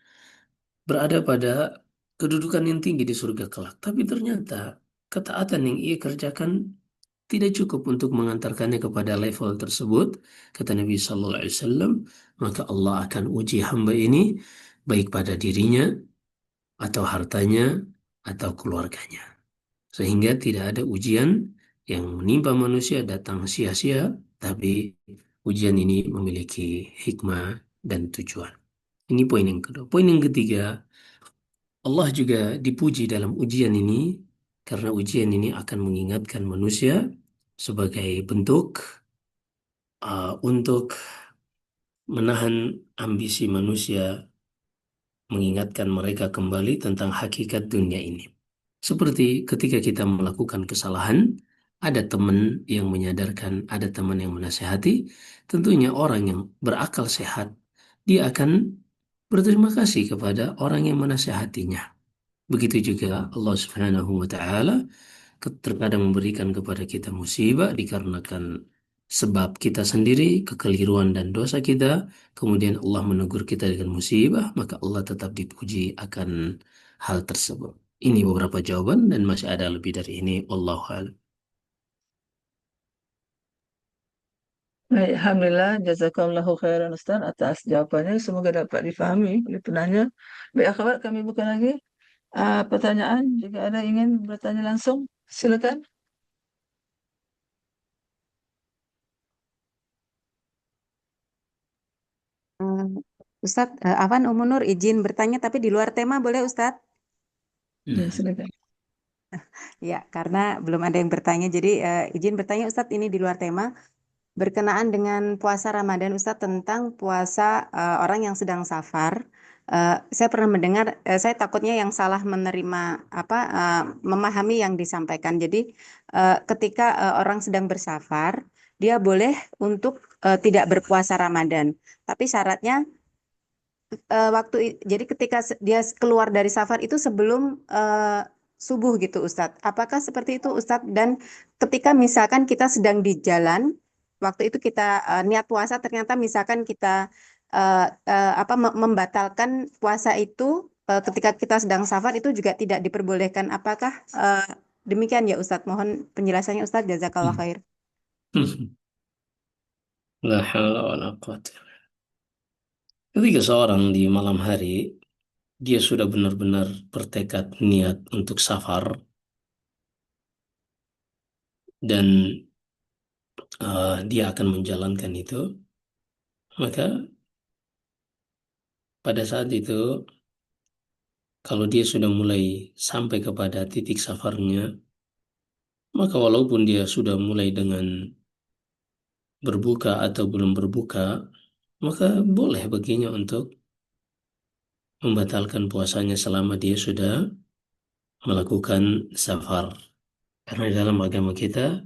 S1: berada pada kedudukan yang tinggi di surga kelak. Tapi ternyata ketaatan yang ia kerjakan tidak cukup untuk mengantarkannya kepada level tersebut, kata Nabi Sallallahu Alaihi Wasallam, maka Allah akan uji hamba ini baik pada dirinya atau hartanya atau keluarganya. Sehingga tidak ada ujian yang menimpa manusia datang sia-sia, tapi ujian ini memiliki hikmah dan tujuan. Ini poin yang kedua. Poin yang ketiga, Allah juga dipuji dalam ujian ini karena ujian ini akan mengingatkan manusia sebagai bentuk untuk menahan ambisi manusia, mengingatkan mereka kembali tentang hakikat dunia ini. Seperti ketika kita melakukan kesalahan, ada teman yang menyadarkan, ada teman yang menasihati, tentunya orang yang berakal sehat, dia akan berterima kasih kepada orang yang menasihatinya. Begitu juga Allah Subhanahu wa Ta'ala terkadang memberikan kepada kita musibah dikarenakan sebab kita sendiri, kekeliruan dan dosa kita, kemudian Allah menegur kita dengan musibah, maka Allah tetap dipuji akan hal tersebut. Ini beberapa jawaban dan masih ada lebih dari ini. Wallahu a'lam.
S2: Baik, Alhamdulillah, jazakallahu khairan Ustaz atas jawabannya. Semoga dapat difahami oleh penanya. Baik, akhwat, kami buka lagi pertanyaan. Jika ada ingin bertanya langsung, silakan.
S3: Eh, Ustadz, Afan Umunur izin bertanya tapi di luar tema boleh Ustadz?
S2: Ya,
S1: Nah,
S2: silakan.
S3: Ya, karena belum ada yang bertanya. Jadi izin bertanya Ustadz ini di luar tema. Berkenaan dengan puasa Ramadan Ustadz tentang puasa orang yang sedang safar. Saya pernah mendengar, saya takutnya yang salah menerima apa memahami yang disampaikan. Jadi ketika orang sedang bersafar, dia boleh untuk tidak berpuasa Ramadan. Tapi syaratnya jadi ketika dia keluar dari safar itu sebelum subuh gitu Ustadz. Apakah seperti itu Ustadz? Dan ketika misalkan kita sedang di jalan, waktu itu kita niat puasa ternyata misalkan kita membatalkan puasa itu ketika kita sedang safar itu juga tidak diperbolehkan. Apakah demikian ya Ustadz? Mohon penjelasannya Ustadz. Jazakallah
S1: hmm.
S3: khair.
S1: La haula wa la quwata. Ketika seorang di malam hari, dia sudah benar-benar bertekad niat untuk safar dan dia akan menjalankan itu, maka pada saat itu, kalau dia sudah mulai sampai kepada titik safarnya, maka walaupun dia sudah mulai dengan berbuka atau belum berbuka, maka boleh baginya untuk membatalkan puasanya selama dia sudah melakukan safar. Karena dalam agama kita,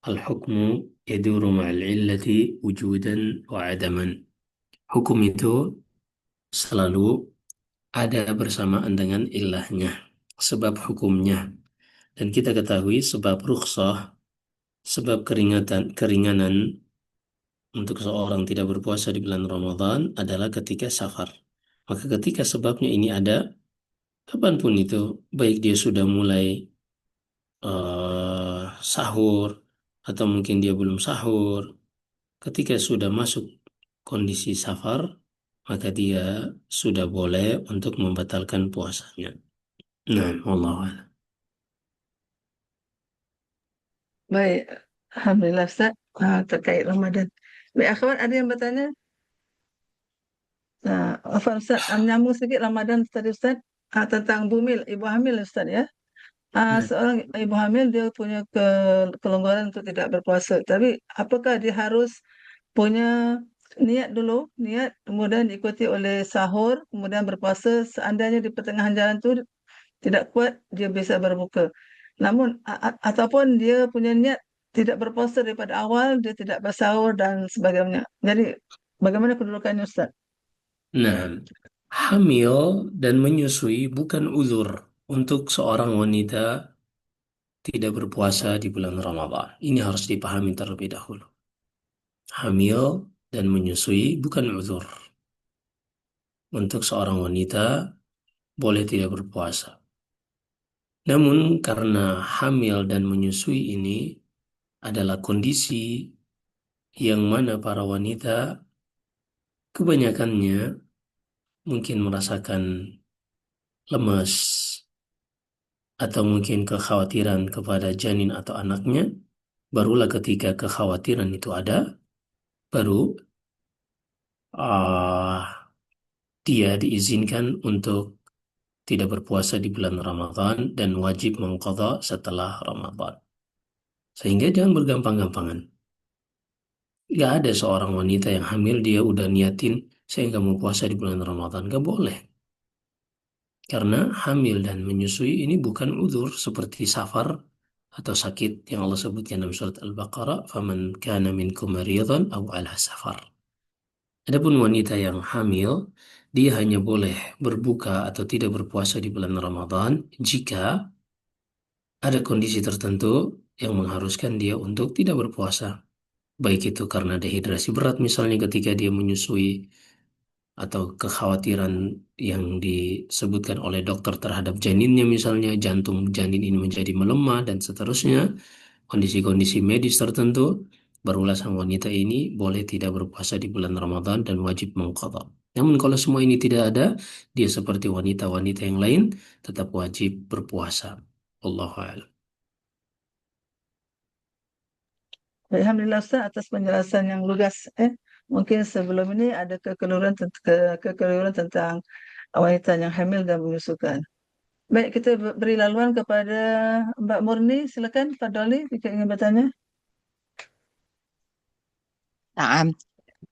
S1: al-hukmu yaduru ma'al illati wujudan wa adaman. Hukum itu selalu ada bersamaan dengan ilahnya, sebab hukumnya. Dan kita ketahui sebab rukhsah, sebab keringanan untuk seorang tidak berpuasa di bulan Ramadan adalah ketika safar. Maka ketika sebabnya ini ada, kapanpun itu, baik dia sudah mulai sahur, atau mungkin dia belum sahur, ketika sudah masuk kondisi safar, maka dia sudah boleh untuk membatalkan puasanya. Nah, Allah.
S2: Baik, Alhamdulillah Ustaz terkait Ramadan. Baik, akhwat, ada yang bertanya? Nah, Afan Ustaz, menyambung sedikit Ramadan tadi Ustaz, tentang bumil, ibu hamil Ustaz ya.
S1: Nah,
S2: Seorang ibu hamil dia punya kelonggaran untuk tidak berpuasa. Tapi apakah dia harus punya niat dulu, niat kemudian diikuti oleh sahur, kemudian berpuasa. Seandainya di pertengahan jalan tu tidak kuat, dia bisa berbuka. Namun ataupun dia punya niat tidak berpuasa daripada awal, dia tidak bersahur dan sebagainya. Jadi bagaimana kedudukannya Ustaz?
S1: nah, hamil dan menyusui bukan uzur untuk seorang wanita tidak berpuasa di bulan Ramadan. Ini harus dipahami terlebih dahulu. Hamil dan menyusui bukan uzur untuk seorang wanita boleh tidak berpuasa. Namun karena hamil dan menyusui ini adalah kondisi yang mana para wanita kebanyakannya mungkin merasakan lemas atau mungkin kekhawatiran kepada janin atau anaknya, barulah ketika kekhawatiran itu ada, baru ah, dia diizinkan untuk tidak berpuasa di bulan Ramadan dan wajib mengqadha setelah Ramadan. Sehingga jangan bergampang-gampangan. Gak ada seorang wanita yang hamil dia udah niatin saya nggak mau puasa di bulan Ramadan. Gak boleh. Karena hamil dan menyusui ini bukan udzur seperti safar atau sakit yang Allah sebutkan dalam surat Al-Baqarah, "Faman kana minkum maridan aw ala safar." Adapun wanita yang hamil, dia hanya boleh berbuka atau tidak berpuasa di bulan Ramadan jika ada kondisi tertentu yang mengharuskan dia untuk tidak berpuasa. Baik itu karena dehidrasi berat misalnya ketika dia menyusui, atau kekhawatiran yang disebutkan oleh dokter terhadap janinnya, misalnya jantung janin ini menjadi melemah dan seterusnya, kondisi-kondisi medis tertentu, barulah sang wanita ini boleh tidak berpuasa di bulan Ramadan dan wajib mengqadha. Namun kalau semua ini tidak ada, dia seperti wanita-wanita yang lain, tetap wajib berpuasa. Allahu a'lam.
S2: Baik, Alhamdulillah Ustaz atas penjelasan yang lugas. Mungkin sebelum ini ada kekeliruan tentang wanita yang hamil dan menyusukan. Baik, kita beri laluan kepada Mbak Murni. Silakan, Pak Doli, jika ingin bertanya.
S4: Naam.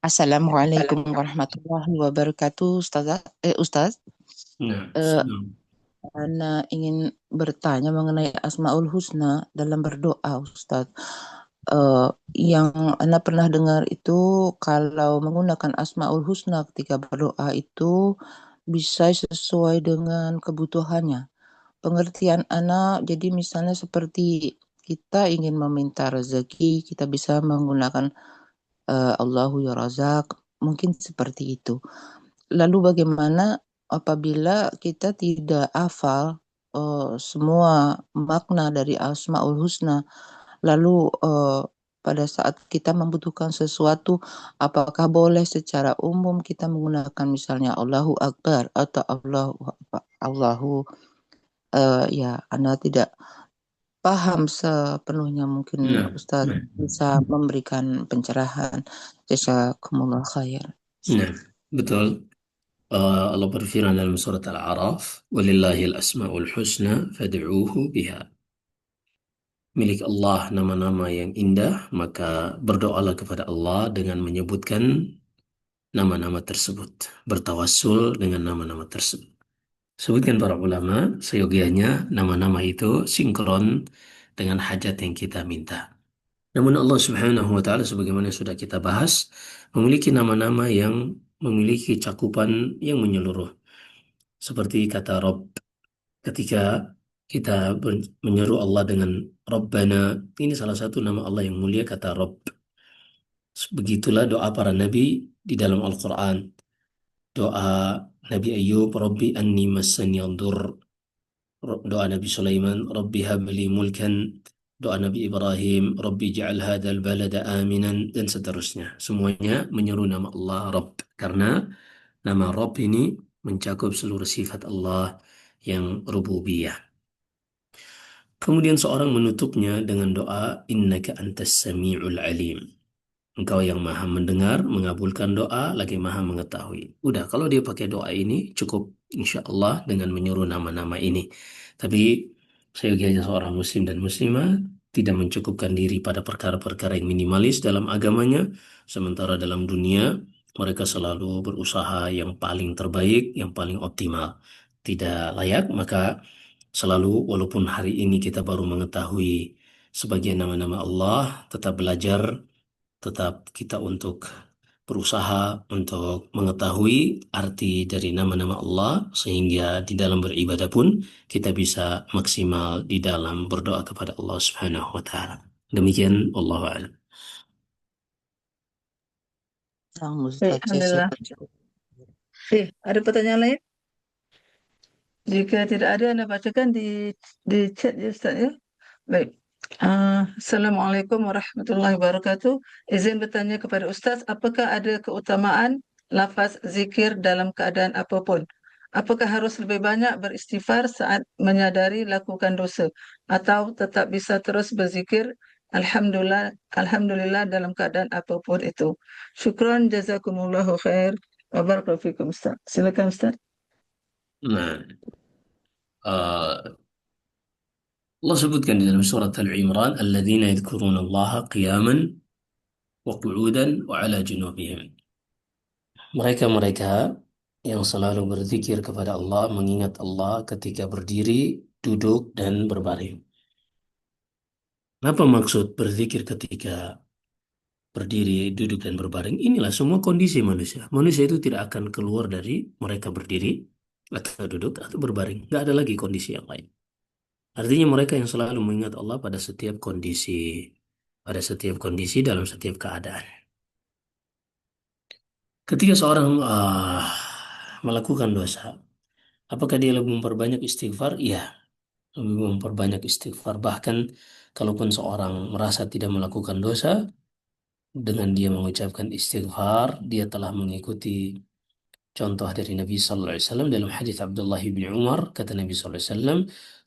S4: Assalamualaikum warahmatullahi wabarakatuh, Ustaz.
S1: Nah,
S4: Eh, Ana ingin bertanya mengenai Asmaul Husna dalam berdoa, Ustaz. Yang Ana pernah dengar itu kalau menggunakan Asmaul Husna ketika berdoa itu bisa sesuai dengan kebutuhannya. Pengertian Ana, jadi misalnya seperti kita ingin meminta rezeki, kita bisa menggunakan Allahu ya Razak, mungkin seperti itu. Lalu bagaimana apabila kita tidak hafal semua makna dari Asmaul Husna, lalu pada saat kita membutuhkan sesuatu, apakah boleh secara umum kita menggunakan misalnya Allahu Akbar atau Allahu ya, Anda tidak paham sepenuhnya, mungkin
S1: nah,
S4: Ustaz
S1: nah,
S4: bisa memberikan pencerahan. Jazakumullah khair.
S1: nah, betul. Allah berfirman dalam surat Al-A'raf, "Walillahil asma'ul husna fad'uuhu biha." Milik Allah nama-nama yang indah, maka berdoalah kepada Allah dengan menyebutkan nama-nama tersebut, bertawassul dengan nama-nama tersebut. Sebutkan para ulama, seyogianya nama-nama itu sinkron dengan hajat yang kita minta. Namun Allah Subhanahu wa taala sebagaimana sudah kita bahas, memiliki nama-nama yang memiliki cakupan yang menyeluruh. Seperti kata Rob, ketika kita menyeru Allah dengan Rabbana, ini salah satu nama Allah yang mulia, kata Rob. Begitulah doa para nabi di dalam Al-Quran. Doa Nabi Ayub, Rabbi anni massani yadur. Doa Nabi Sulaiman, Rabbi habli mulkan. Doa Nabi Ibrahim, Rabbi ja'al hadzal balada aminan, dan seterusnya. Semuanya menyeru nama Allah Rabb, karena nama Rabb ini mencakup seluruh sifat Allah yang rububiyah. Kemudian seorang menutupnya dengan doa innaka antas sami'ul alim. Engkau yang maha mendengar, mengabulkan doa, lagi maha mengetahui. Udah, kalau dia pakai doa ini, cukup insya Allah dengan menyuruh nama-nama ini. Tapi seyogianya seorang muslim dan muslimah tidak mencukupkan diri pada perkara-perkara yang minimalis dalam agamanya, sementara dalam dunia mereka selalu berusaha yang paling terbaik, yang paling optimal. Tidak layak, maka selalu walaupun hari ini kita baru mengetahui sebagian nama-nama Allah, tetap belajar, tetap kita untuk berusaha untuk mengetahui arti dari nama-nama Allah sehingga di dalam beribadah pun kita bisa maksimal di dalam berdoa kepada Allah Subhanahu wa taala. Demikian wallahu a'lam.
S4: Sang
S2: Baik,
S4: Ustaz,
S2: Alhamdulillah. Ada pertanyaan lain? Jika tidak ada, Anda bacakan di chat ya Ustaz ya. Baik. Assalamualaikum warahmatullahi wabarakatuh. Izin bertanya kepada Ustaz, apakah ada keutamaan lafaz zikir dalam keadaan apapun? Apakah harus lebih banyak beristighfar saat menyadari lakukan dosa, atau tetap bisa terus berzikir Alhamdulillah, Alhamdulillah dalam keadaan apapun itu? Syukran, jazakumullahu khair. Wabarakatuh fikum Ustaz. Silakan Ustaz.
S1: Nah, uh, Allah sebutkan di dalam surat Al-Imran, alladzina yadhkuruna Allaha qiyaman wa qu'udan wa 'ala junubihim. Mereka-mereka yang selalu berzikir kepada Allah, mengingat Allah ketika berdiri, duduk, dan berbaring. Apa maksud berzikir ketika berdiri, duduk, dan berbaring? Inilah semua kondisi manusia. Manusia itu tidak akan keluar dari mereka berdiri, atau duduk, atau berbaring. Tidak ada lagi kondisi yang lain. Artinya mereka yang selalu mengingat Allah pada setiap kondisi dalam setiap keadaan. Ketika seorang melakukan dosa, apakah dia lebih memperbanyak istighfar? Iya, lebih memperbanyak istighfar. Bahkan kalaupun seorang merasa tidak melakukan dosa, dengan dia mengucapkan istighfar, dia telah mengikuti contoh dari Nabi Sallallahu Alaihi Wasallam dalam hadis Abdullah bin Umar. Kata Nabi Sallallahu Alaihi Wasallam,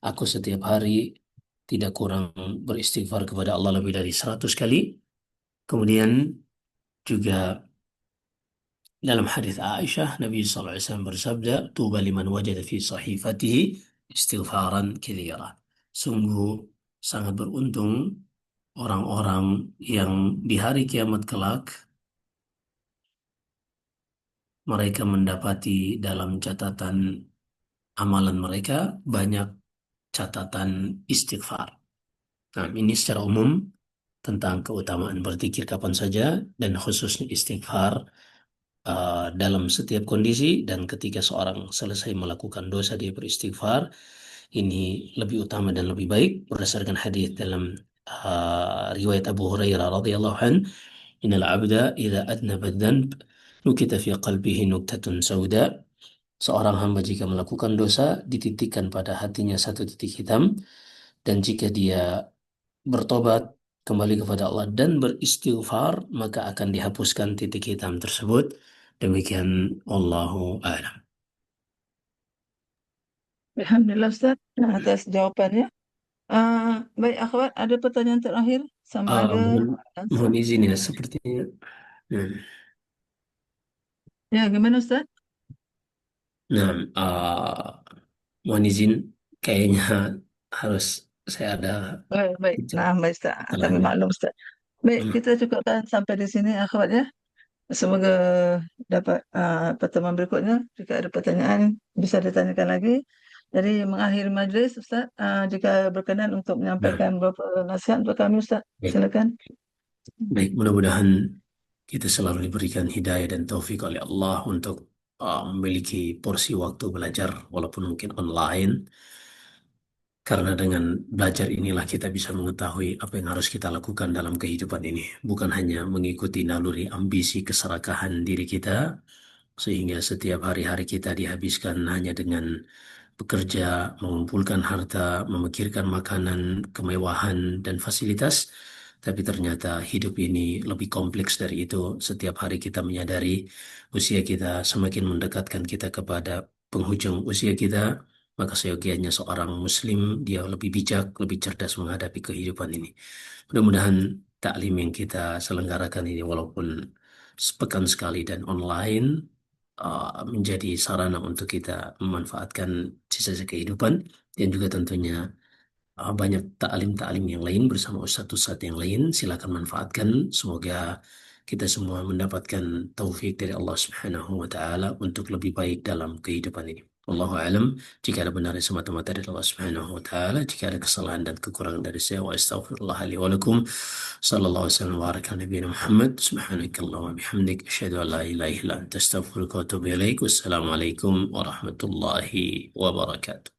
S1: aku setiap hari tidak kurang beristighfar kepada Allah lebih dari 100 kali. Kemudian juga dalam hadis Aisyah, Nabi SAW bersabda, "Tuba liman wajada fi sahifatihi istighfaran katsira." Sungguh sangat beruntung orang-orang yang di hari kiamat kelak mereka mendapati dalam catatan amalan mereka banyak catatan istighfar. Nah, ini secara umum tentang keutamaan berzikir kapan saja dan khususnya istighfar dalam setiap kondisi, dan ketika seorang selesai melakukan dosa dia beristighfar, ini lebih utama dan lebih baik berdasarkan hadis dalam riwayat Abu Hurairah radhiyallahu an, innal abda idza adnaba dzanb nukita fi qalbihi nuktatun sauda. Seorang hamba jika melakukan dosa dititikkan pada hatinya satu titik hitam, dan jika dia bertobat kembali kepada Allah dan beristighfar maka akan dihapuskan titik hitam tersebut. Demikian, Allahu a'lam.
S2: Alhamdulillah Ustaz atas jawabannya. Baik akhwat, ada pertanyaan terakhir sama ada
S1: Mohon,
S2: answer.
S1: mohon izin ya, sepertinya. Nah,
S2: Ya, gimana Ustaz?
S1: nah, mohon izin, kayaknya harus saya ada
S2: Baik, baik.
S1: bicara
S2: Nah, baik Ustaz. Kami
S1: setelahnya.
S2: maklum Ustaz. Baik,
S1: Hmm,
S2: kita cukupkan sampai di sini akhwat ya. Semoga dapat pertemuan berikutnya. Jika ada pertanyaan bisa ditanyakan lagi. Jadi mengakhiri majlis Ustaz, jika berkenan untuk
S1: nah,
S2: menyampaikan beberapa nasihat untuk kami Ustaz.
S1: baik,
S2: Silakan.
S1: baik. Mudah-mudahan kita selalu diberikan hidayah dan taufik oleh Allah untuk memiliki porsi waktu belajar walaupun mungkin online. Karena dengan belajar inilah kita bisa mengetahui apa yang harus kita lakukan dalam kehidupan ini. Bukan hanya mengikuti naluri ambisi keserakahan diri kita, sehingga setiap hari-hari kita dihabiskan hanya dengan bekerja, mengumpulkan harta, memikirkan makanan, kemewahan, dan fasilitas. Tapi ternyata hidup ini lebih kompleks dari itu. Setiap hari kita menyadari usia kita semakin mendekatkan kita kepada penghujung usia kita, maka seyogianya seorang muslim dia lebih bijak, lebih cerdas menghadapi kehidupan ini. Mudah-mudahan taklim yang kita selenggarakan ini walaupun sepekan sekali dan online menjadi sarana untuk kita memanfaatkan sisa-sisa kehidupan, dan juga tentunya banyak taklim-taklim yang lain bersama ustadz-ustadz yang lain. Silakan manfaatkan. Semoga kita semua mendapatkan taufik dari Allah Subhanahu wa taala untuk lebih baik dalam kehidupan ini. Wallahu alam. Jika ada benarnya semata-mata dari Allah Subhanahu wa taala, jika ada kesalahan dan kekurangan dari saya, wa astaghfirullah li wa lakum. Sallallahu alaihi wasallam wa baraka ala nabiyina Muhammad. Subhanakallah wa bihamdik asyhadu an la ilaha illa anta astaghfiruka wa atubu ilaik. Wassalamualaikum warahmatullahi wabarakatuh.